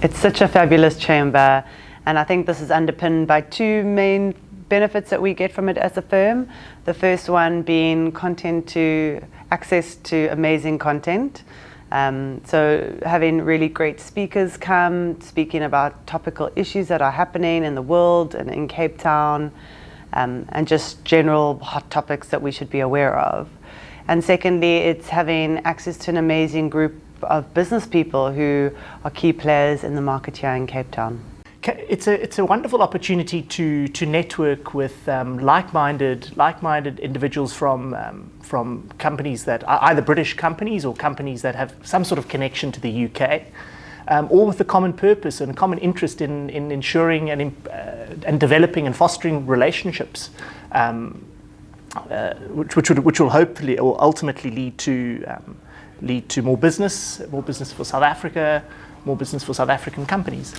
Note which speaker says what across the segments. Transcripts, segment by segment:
Speaker 1: It's such a fabulous chamber, and I think this is underpinned by two main benefits that we get from it as a firm. The first one being access to amazing content. So having really great speakers come, speaking about topical issues that are happening in the world and in Cape Town, and just general hot topics that we should be aware of. And secondly, it's having access to an amazing group of business people who are key players in the market here in Cape Town.
Speaker 2: It's a wonderful opportunity to network with like-minded individuals from companies that are either British companies or companies that have some sort of connection to the UK, all with a common purpose and a common interest in ensuring and developing and fostering relationships, which will hopefully or ultimately lead to more business for South Africa, more business for South African companies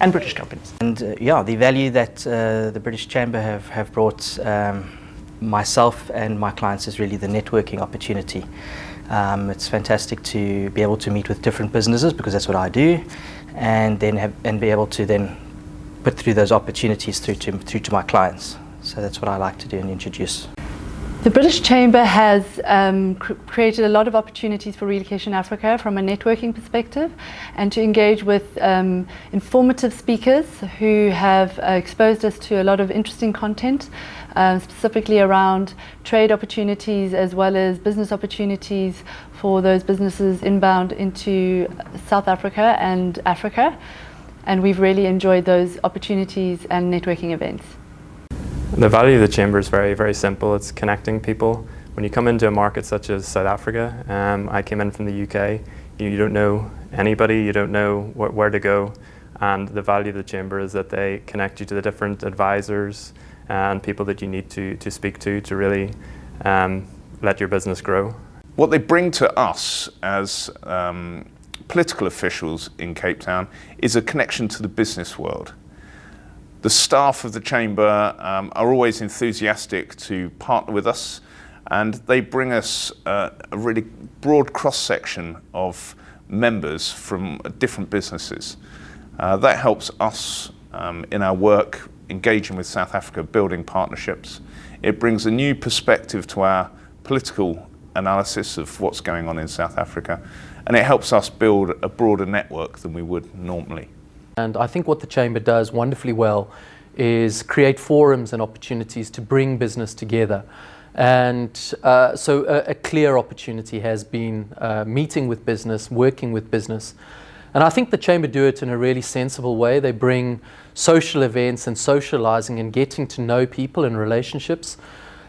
Speaker 2: and British companies.
Speaker 3: And the value that the British Chamber have brought myself and my clients is really the networking opportunity. It's fantastic to be able to meet with different businesses, because that's what I do, and be able to then put through those opportunities through to my clients. So that's what I like to do and introduce.
Speaker 4: The British Chamber has created a lot of opportunities for Relocation Africa from a networking perspective, and to engage with informative speakers who have exposed us to a lot of interesting content, specifically around trade opportunities as well as business opportunities for those businesses inbound into South Africa and Africa. And we've really enjoyed those opportunities and networking events.
Speaker 5: The value of the Chamber is very, very simple. It's connecting people. When you come into a market such as South Africa, I came in from the UK, you don't know anybody, you don't know where to go, and the value of the Chamber is that they connect you to the different advisors and people that you need to speak to really let your business grow.
Speaker 6: What they bring to us as political officials in Cape Town is a connection to the business world. The staff of the Chamber are always enthusiastic to partner with us, and they bring us a really broad cross-section of members from different businesses. That helps us in our work engaging with South Africa, building partnerships. It brings a new perspective to our political analysis of what's going on in South Africa, and it helps us build a broader network than we would normally.
Speaker 7: And I think what the Chamber does wonderfully well is create forums and opportunities to bring business together. And so a clear opportunity has been meeting with business, working with business. And I think the Chamber do it in a really sensible way. They bring social events and socializing and getting to know people and relationships,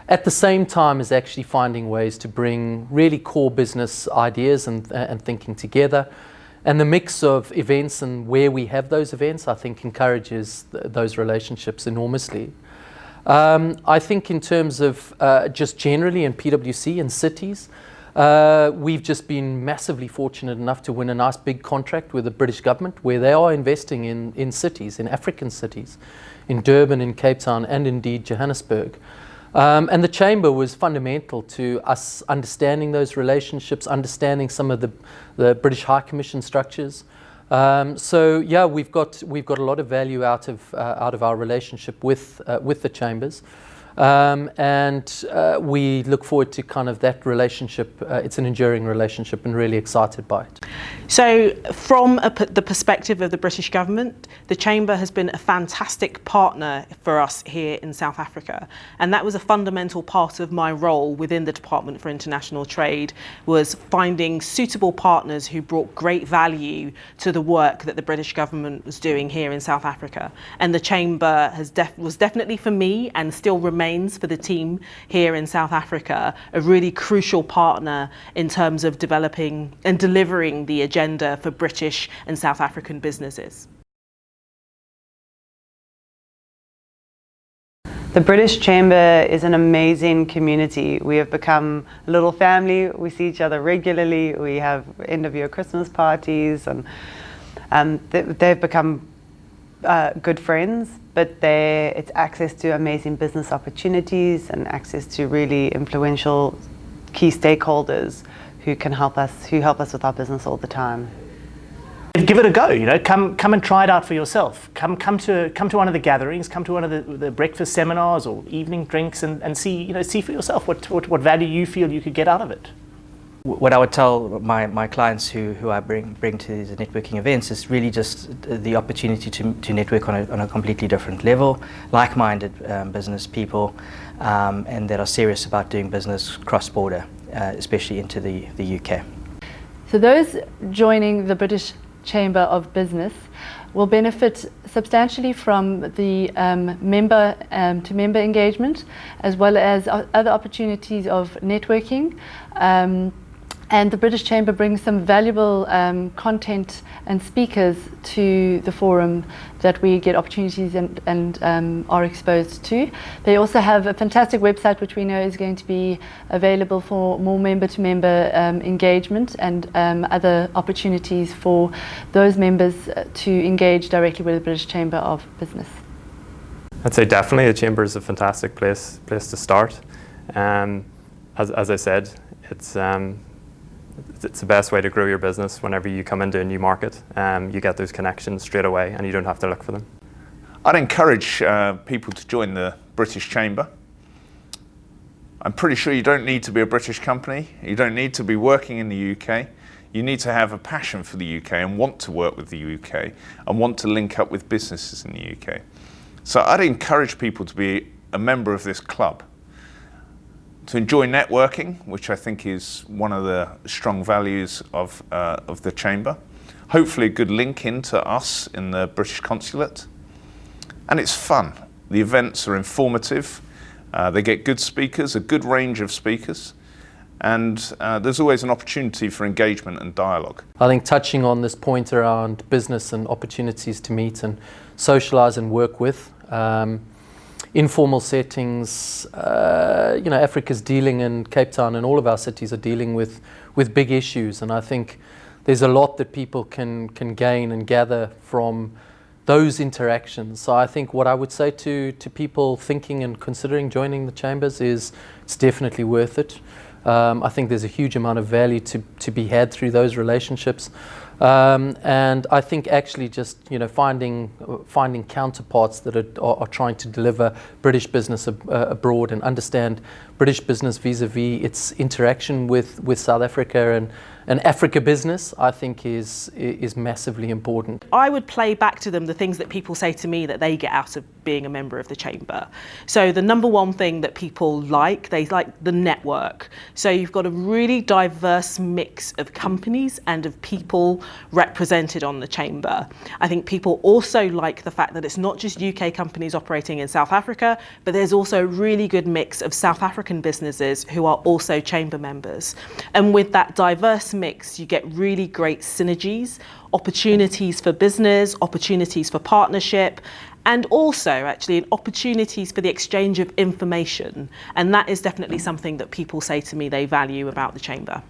Speaker 7: at the same time as actually finding ways to bring really core business ideas and thinking together. And the mix of events and where we have those events, I think, encourages those relationships enormously. I think in terms of just generally in PwC and cities, we've just been massively fortunate enough to win a nice big contract with the British government, where they are investing in cities, in African cities, in Durban, in Cape Town, and indeed Johannesburg. And the Chamber was fundamental to us understanding those relationships, understanding some of the British High Commission structures. So yeah, we've got a lot of value out of our relationship with the Chambers, and we look forward to kind of that relationship. It's an enduring relationship, and really excited by it.
Speaker 8: So from the perspective of the British government, the Chamber has been a fantastic partner for us here in South Africa, and that was a fundamental part of my role within the Department for International Trade, was finding suitable partners who brought great value to the work that the British government was doing here in South Africa. And the Chamber was definitely, for me, and still remains for the team here in South Africa, a really crucial partner in terms of developing and delivering the agenda for British and South African businesses.
Speaker 1: The British Chamber is an amazing community. We have become a little family. We see each other regularly. We have end-of-year Christmas parties, and they've become good friends. But it's access to amazing business opportunities and access to really influential key stakeholders who help us with our business all the time.
Speaker 2: Give it a go, you know, come and try it out for yourself. Come to one of the gatherings, come to one of the breakfast seminars or evening drinks and see, you know, see for yourself what value you feel you could get out of it.
Speaker 3: What I would tell my clients who I bring to these networking events is really just the opportunity to network on a completely different level, like-minded business people, and that are serious about doing business cross-border, especially into the UK. So
Speaker 4: those joining the British Chamber of Business will benefit substantially from the member-to-member engagement, as well as other opportunities of networking. And the British Chamber brings some valuable content and speakers to the forum that we get opportunities and are exposed to. They also have a fantastic website which we know is going to be available for more member-to-member engagement and other opportunities for those members to engage directly with the British Chamber of Business.
Speaker 5: I'd say definitely the Chamber is a fantastic place to start. As I said, it's the best way to grow your business. Whenever you come into a new market, you get those connections straight away and you don't have to look for them.
Speaker 6: I'd encourage people to join the British Chamber. I'm pretty sure you don't need to be a British company. You don't need to be working in the UK. You need to have a passion for the UK and want to work with the UK and want to link up with businesses in the UK. So I'd encourage people to be a member of this club, to enjoy networking, which I think is one of the strong values of the Chamber. Hopefully a good link into us in the British Consulate. And it's fun. The events are informative. They get good speakers, a good range of speakers. And there's always an opportunity for engagement and dialogue.
Speaker 7: I think touching on this point around business and opportunities to meet and socialise and work with, informal settings, you know, Africa's dealing, in Cape Town and all of our cities are dealing with big issues, and I think there's a lot that people can gain and gather from those interactions. So I think what I would say to people thinking and considering joining the chambers is it's definitely worth it. I think there's a huge amount of value to be had through those relationships. And I think actually just, you know, finding counterparts that are trying to deliver British business abroad and understand British business vis-a-vis its interaction with South Africa and Africa business, I think is massively important.
Speaker 8: I would play back to them the things that people say to me that they get out of being a member of the Chamber. So the number one thing that people like, they like the network. So you've got a really diverse mix of companies and of people represented on the Chamber. I think people also like the fact that it's not just UK companies operating in South Africa, but there's also a really good mix of South African businesses who are also Chamber members. And with that diverse mix, you get really great synergies, opportunities for business, opportunities for partnership, and also actually opportunities for the exchange of information. And that is definitely something that people say to me they value about the Chamber.